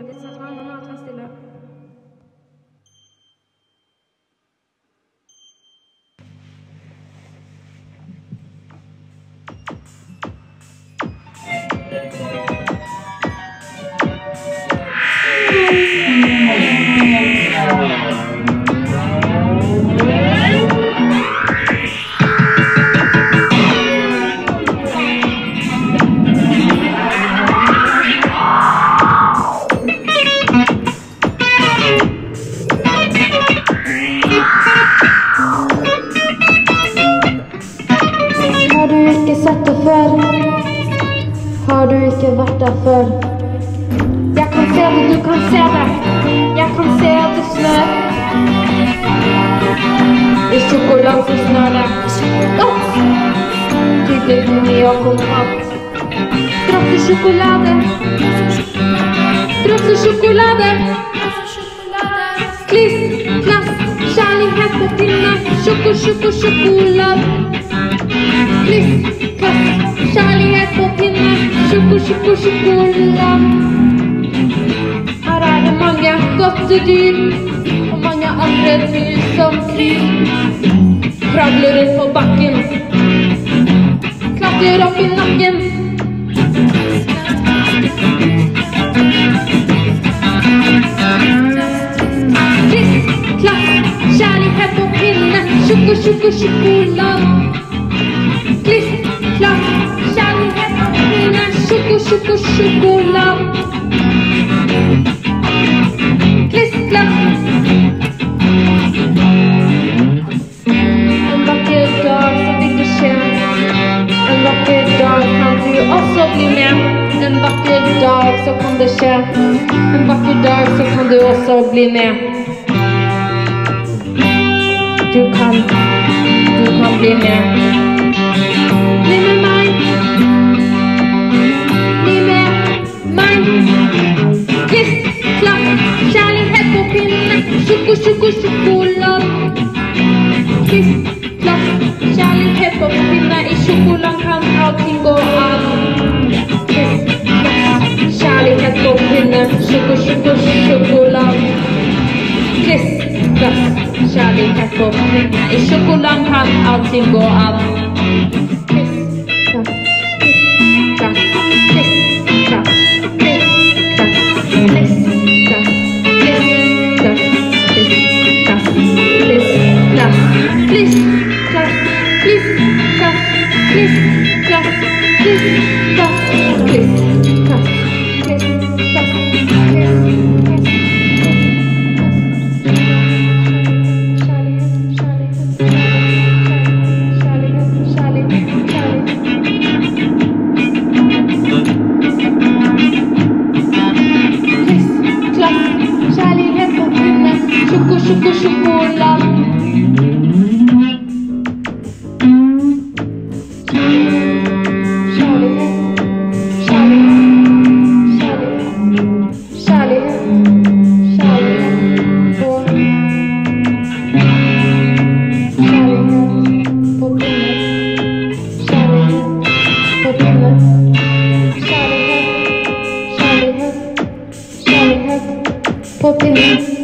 Lite så att man har stilla. Har du ikke sett det før? Har du ikke vært der før? Jeg kan se det, du kan se det. Jeg kan se at det snør. I sjokolade så snør det. Tydelig gummi og kontakt. Dropp i sjokolade. Dropp i sjokolade. Kliss, klass, kjærlighet på pinne. Sjokolade. Kliss, klass, kjærlighet på pinne. Sjokolade. Her er det mange godtedyr og mange andre dyr som kryr. Krabler rundt på bakken, klatrer opp i nakken. Kliss, klass, kjærlighet på pinne. Sjokolade. Kliss, klass, kjærlighet på pinne. Sjokolade. Kliss, klass. En vakker dag så vil det skje. En vakker dag kan du også bli med. En vakker dag så kan det skje. En vakker dag så kan du også bli med. Du kan bli med. Bli med meg. Bli med meg. Kliss, klass, kjærlighet på pinne. Sjokolade. Kliss, klass, kjærlighet på pinne. I sjokoladen kan allting gå an. Kliss, klass, kjærlighet på pinne. Sjokolade. Kliss, klass, kjærlighet på pinne. I sjokoladen kan allting gå an. Kliss, klass, klass, kliss, klass, kliss, klass, kliss, klass, kliss, klass, kliss, klass, kliss, klass, kliss, klass, kliss, klass, kliss, klass, kliss, klass, kjærlighet på pinne. Sjokolade. På pinne.